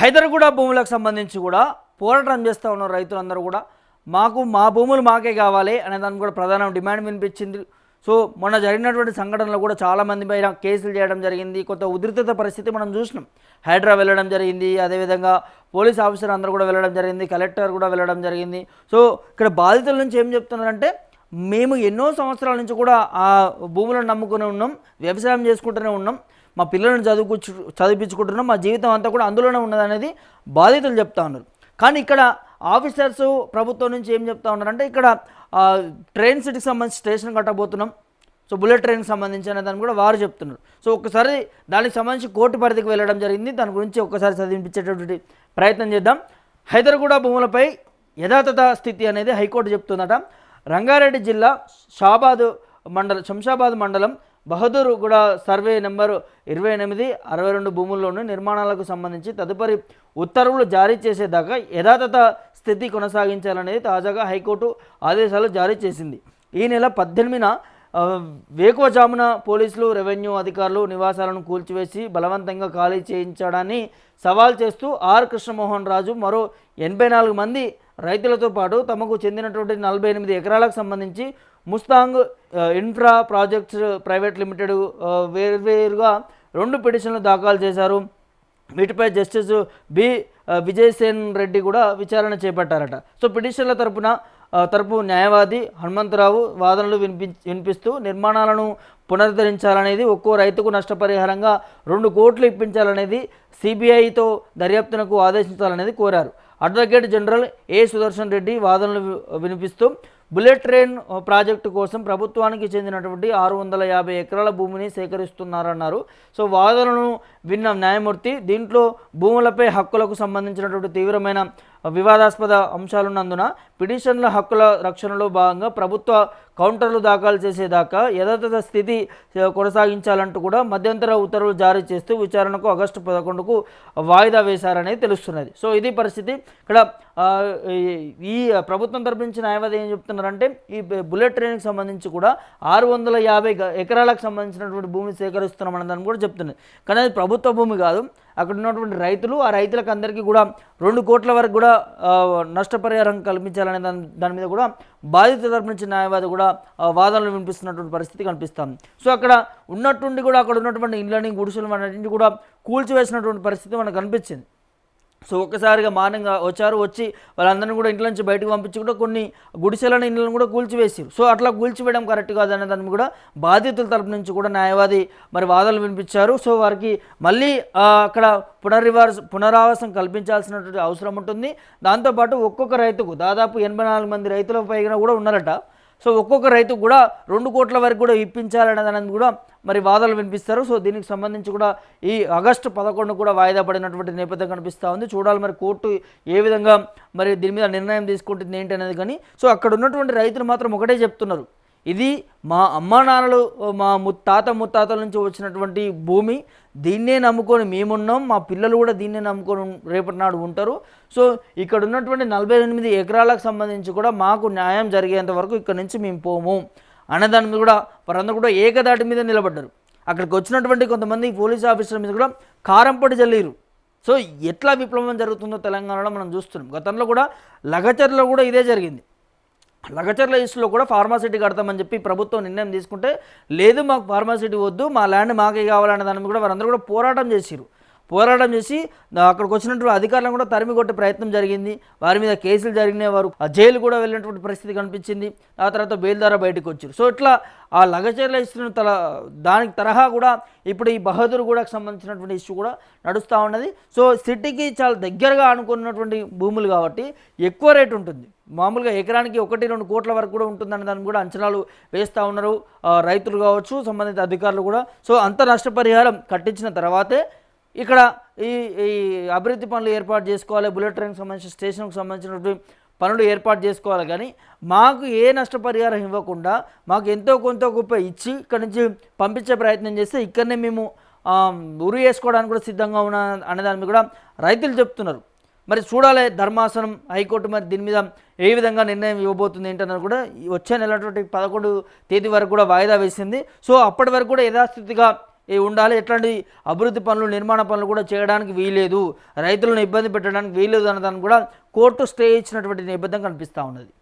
హైదర్గూడ భూములకు సంబంధించి కూడా పోరాటం చేస్తూ ఉన్నారు రైతులందరూ కూడా. మా భూములు మాకే కావాలి అనే దానికి కూడా ప్రధాన డిమాండ్ వినిపించింది. సో మొన్న జరిగినటువంటి సంఘటనలో కూడా చాలామంది పైన కేసులు చేయడం జరిగింది. కొంత ఉధృత పరిస్థితి మనం చూసినాం. హైడ్రా వెళ్ళడం జరిగింది, అదేవిధంగా పోలీస్ ఆఫీసర్ అందరూ కూడా వెళ్ళడం జరిగింది, కలెక్టర్ కూడా వెళ్ళడం జరిగింది. సో ఇక్కడ బాధితుల నుంచి ఏం చెప్తున్నారంటే, మేము ఎన్నో సంవత్సరాల నుంచి కూడా ఆ భూములను నమ్ముకుని ఉన్నాం, వ్యవసాయం చేసుకుంటూనే ఉన్నాం, మా పిల్లలను చదివించుకుంటున్నాం, మా జీవితం అంతా కూడా అందులోనే ఉన్నదనేది బాధితులు చెప్తా ఉన్నారు. కానీ ఇక్కడ ఆఫీసర్స్ ప్రభుత్వం నుంచి ఏం చెప్తా ఉన్నారంటే, ఇక్కడ ట్రైన్ సిటీకి సంబంధించి స్టేషన్ కట్టబోతున్నాం, సో బుల్లెట్ ట్రైన్కి సంబంధించి అనే దాన్ని కూడా వారు చెప్తున్నారు. సో ఒక్కసారి దానికి సంబంధించి కోర్టు పరిధికి వెళ్ళడం జరిగింది. దాని గురించి ఒక్కసారి చదివించేటటువంటి ప్రయత్నం చేద్దాం. హైదర్గూడ భూములపై యథాతథ స్థితి అనేది హైకోర్టు చెప్తుందట. రంగారెడ్డి జిల్లా శంషాబాద్ మండలం బహదూర్గూడ సర్వే నెంబరు 28/62 భూముల్లోని నిర్మాణాలకు సంబంధించి తదుపరి ఉత్తర్వులు జారీ చేసేదాకా యథాతథ స్థితి కొనసాగించాలనేది తాజాగా హైకోర్టు ఆదేశాలు జారీ చేసింది. ఈ నెల 18న వేకువజామున పోలీసులు, రెవెన్యూ అధికారులు నివాసాలను కూల్చివేసి బలవంతంగా ఖాళీ చేయించడాన్ని సవాల్ చేస్తూ ఆర్ కృష్ణమోహన్ రాజు మరో 84 మంది రైతులతో పాటు తమకు చెందినటువంటి 48 ఎకరాలకు సంబంధించి Mustang infra projects private limited వేర్వేరుగా 2 పిటిషన్లు దాఖలు చేశారు. వీటిపై జస్టిస్ బి విజయసేన్ రెడ్డి కూడా విచారణ చేపట్టారట. సో పిటిషన్ల తరపు న్యాయవాది హనుమంతరావు వాదనలు వినిపిస్తూ నిర్మాణాలను పునరుద్ధరించాలనేది, ఒక్కో రైతుకు నష్టపరిహారంగా 2 కోట్లు ఇప్పించాలనేది, సిబిఐతో దర్యాప్తునకు ఆదేశించాలనేది కోరారు. అడ్వకేట్ జనరల్ ఏ సుదర్శన్ రెడ్డి వాదనలు వినిపిస్తూ బుల్లెట్ ట్రైన్ ప్రాజెక్టు కోసం ప్రభుత్వానికి చెందినటువంటి 650 ఎకరాల భూమిని సేకరిస్తున్నారన్నారు. సో వాదనలను విన్న న్యాయమూర్తి దీంట్లో భూములపై హక్కులకు సంబంధించినటువంటి తీవ్రమైన వివాదాస్పద అంశాలున్నందున పిటిషన్ల హక్కుల రక్షణలో భాగంగా ప్రభుత్వ కౌంటర్లు దాఖలు చేసేదాకా యథాతథ స్థితి కొనసాగించాలంటూ కూడా మధ్యంతర ఉత్తర్వులు జారీ చేస్తూ విచారణకు ఆగస్టు 11కు వాయిదా వేశారనేది తెలుస్తున్నది. సో ఇది పరిస్థితి. ఇక్కడ ఈ ప్రభుత్వం తరపు నుంచి న్యాయవాది ఏం చెప్తున్నారంటే, ఈ బుల్లెట్ ట్రైన్కి సంబంధించి కూడా 650 ఎకరాలకు సంబంధించినటువంటి భూమిని సేకరిస్తున్నామన్న దాన్ని కూడా చెప్తున్నది. కానీ అది ప్రభుత్వ భూమి కాదు, అక్కడ ఉన్నటువంటి రైతులు, ఆ రైతులకు అందరికీ కూడా 2 కోట్ల వరకు కూడా నష్టపరిహారం కల్పించాలనే దాని మీద కూడా బాధితుల తరపు నుంచి న్యాయవాది కూడా వాదనలు వినిపిస్తున్నటువంటి పరిస్థితి కనిపిస్తుంది. సో అక్కడ ఉన్నట్టుండి కూడా అక్కడ ఉన్నటువంటి ఇండ్లని, గుడిసెలు అన్నింటినీ కూడా కూల్చివేసినటువంటి పరిస్థితి మనకు కనిపించింది. సో ఒక్కసారిగా మార్నింగ్ వచ్చి వాళ్ళందరినీ కూడా ఇంట్లో నుంచి బయటకు పంపించి కూడా కొన్ని గుడిసెలను, ఇళ్ళను కూడా కూల్చివేసారు. సో అట్లా కూల్చివేయడం కరెక్ట్ కాదనే దాన్ని కూడా బాధితుల తరపు నుంచి కూడా న్యాయవాది మరి వాదనలు వినిపించారు. సో వారికి మళ్ళీ అక్కడ పునరావాసం కల్పించాల్సినటువంటి అవసరం ఉంటుంది. దాంతోపాటు ఒక్కొక్క రైతుకు దాదాపు 84 మంది రైతుల పైన కూడా ఉన్నారట. సో ఒక్కొక్క రైతుకు కూడా 2 కోట్ల వరకు కూడా ఇప్పించాలనేది కూడా మరి వాదనలు వినిపిస్తారు. సో దీనికి సంబంధించి కూడా ఈ ఆగస్టు 11 కూడా వాయిదా పడినటువంటి నేపథ్యం కనిపిస్తూ ఉంది. చూడాలి మరి కోర్టు ఏ విధంగా మరి దీని మీద నిర్ణయం తీసుకుంటుంది ఏంటి అనేది. కానీ సో అక్కడ ఉన్నటువంటి రైతులు మాత్రం ఒకటే చెప్తున్నారు, ఇది మా అమ్మా నాన్నలు, మా ముత్తాతల నుంచి వచ్చినటువంటి భూమి, దీన్నే నమ్ముకొని మేమున్నాం, మా పిల్లలు కూడా దీన్నే నమ్ముకొని రేపటి నాడు ఉంటారు. సో ఇక్కడ ఉన్నటువంటి 48 ఎకరాలకు సంబంధించి కూడా మాకు న్యాయం జరిగేంత వరకు ఇక్కడ నుంచి మేము పోము అన్నదాని మీద కూడా వారందరూ కూడా ఏకదాటి మీద నిలబడ్డారు. అక్కడికి వచ్చినటువంటి కొంతమంది పోలీస్ ఆఫీసర్ల మీద కూడా కారంపొడి జల్లిరు. సో ఎట్లా విప్లవం జరుగుతుందో తెలంగాణలో మనం చూస్తున్నాం. గతంలో కూడా లగచర్లో కూడా ఇదే జరిగింది. లగచర్ల ఇష్యూలో కూడా ఫార్మాసిటీ కడతామని చెప్పి ప్రభుత్వం నిర్ణయం తీసుకుంటే, లేదు మాకు ఫార్మాసిటీ వద్దు, మా ల్యాండ్ మాకే కావాలనే దాని కూడా వారందరూ కూడా పోరాటం చేసి అక్కడికి వచ్చినటువంటి అధికారులను కూడా తరిమి కొట్టే ప్రయత్నం జరిగింది. వారి మీద కేసులు జరిగినాయి, వారు జైలు కూడా వెళ్ళినటువంటి పరిస్థితి కనిపించింది. ఆ తర్వాత బెయిల్ ద్వారా బయటకు వచ్చారు. సో ఇట్లా ఆ లగచర్ల ఇష్యూను దానికి తరహా కూడా ఇప్పుడు ఈ బహదూర్గూడకు సంబంధించినటువంటి ఇష్యూ కూడా నడుస్తూ ఉన్నది. సో సిటీకి చాలా దగ్గరగా అనుకున్నటువంటి భూములు కాబట్టి ఎక్కువ రేటు ఉంటుంది. మామూలుగా ఎకరానికి 1-2 కోట్ల వరకు కూడా ఉంటుందని దాన్ని కూడా అంచనాలు వేస్తూ ఉన్నారు రైతులు కావచ్చు, సంబంధిత అధికారులు కూడా. సో అంత నష్టపరిహారం కట్టించిన తర్వాతే ఇక్కడ ఈ అభివృద్ధి పనులు ఏర్పాటు చేసుకోవాలి, బుల్లెట్ ట్రైన్కి సంబంధించిన స్టేషన్కి సంబంధించినటువంటి పనులు ఏర్పాటు చేసుకోవాలి. కానీ మాకు ఏ నష్టపరిహారం ఇవ్వకుండా మాకు ఎంతో కొంత గొప్ప ఇచ్చి ఇక్కడ నుంచి పంపించే ప్రయత్నం చేస్తే ఇక్కడనే మేము ఉరి వేసుకోవడానికి కూడా సిద్ధంగా ఉన్నా అనేదాన్ని కూడా రైతులు చెప్తున్నారు. మరి చూడాలి ధర్మాసనం, హైకోర్టు మరి దీని మీద ఏ విధంగా నిర్ణయం ఇవ్వబోతుంది ఏంటన్నది కూడా వచ్చే నెల 11 తేదీ వరకు కూడా వాయిదా వేసింది. సో అప్పటి వరకు కూడా యథాస్థితిగా ఉండాలి, ఎట్లాంటి అభివృద్ధి పనులు నిర్మాణ పనులు కూడా చేయడానికి వీలేదు, రైతులను ఇబ్బంది పెట్టడానికి వీలేదు అన్నదాన్ని కూడా కోర్టు స్టే ఇచ్చినటువంటి నేపథ్యం కనిపిస్తూ ఉన్నది.